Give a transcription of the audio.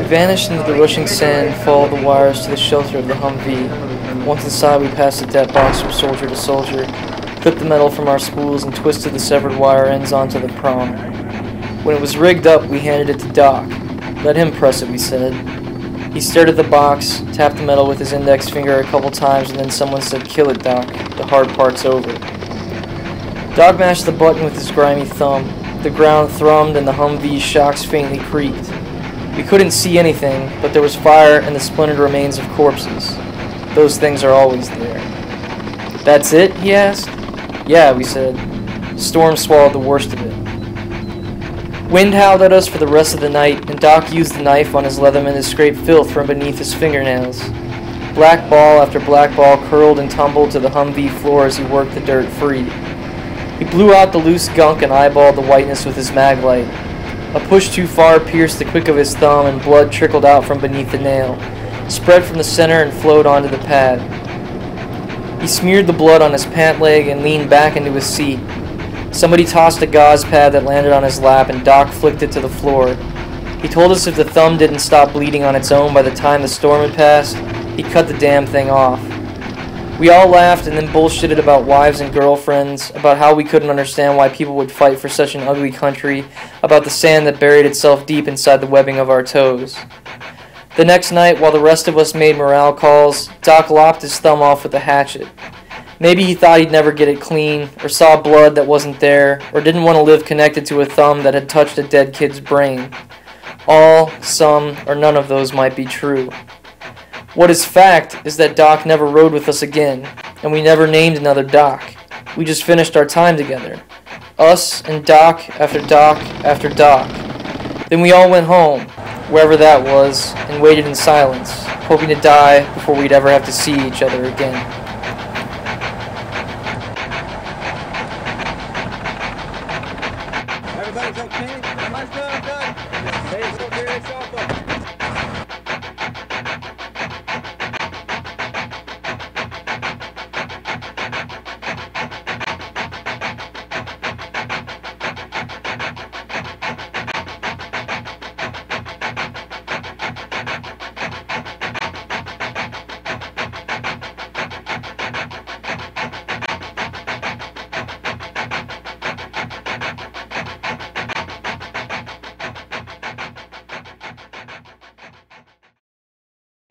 vanished into the rushing sand and followed the wires to the shelter of the Humvee. Once inside, we passed the debt box from soldier to soldier, clipped the metal from our spools, and twisted the severed wire ends onto the prong. When it was rigged up, we handed it to Doc. "Let him press it," we said. He stared at the box, tapped the metal with his index finger a couple times, and then someone said, "Kill it, Doc. The hard part's over." Doc mashed the button with his grimy thumb. The ground thrummed and the Humvee's shocks faintly creaked. We couldn't see anything, but there was fire and the splintered remains of corpses. Those things are always there. "That's it?" he asked. "Yeah," we said. Storm swallowed the worst of it. Wind howled at us for the rest of the night, and Doc used the knife on his Leatherman to scrape filth from beneath his fingernails. Black ball after black ball curled and tumbled to the Humvee floor as he worked the dirt free. He blew out the loose gunk and eyeballed the whiteness with his mag light. A push too far pierced the quick of his thumb, and blood trickled out from beneath the nail, spread from the center and flowed onto the pad. He smeared the blood on his pant leg and leaned back into his seat. Somebody tossed a gauze pad that landed on his lap, and Doc flicked it to the floor. He told us if the thumb didn't stop bleeding on its own by the time the storm had passed, he'd cut the damn thing off. We all laughed and then bullshitted about wives and girlfriends, about how we couldn't understand why people would fight for such an ugly country, about the sand that buried itself deep inside the webbing of our toes. The next night, while the rest of us made morale calls, Doc lopped his thumb off with a hatchet. Maybe he thought he'd never get it clean, or saw blood that wasn't there, or didn't want to live connected to a thumb that had touched a dead kid's brain. All, some, or none of those might be true. What is fact is that Doc never rode with us again, and we never named another Doc. We just finished our time together. Us and Doc after Doc after Doc. Then we all went home, wherever that was, and waited in silence, hoping to die before we'd ever have to see each other again.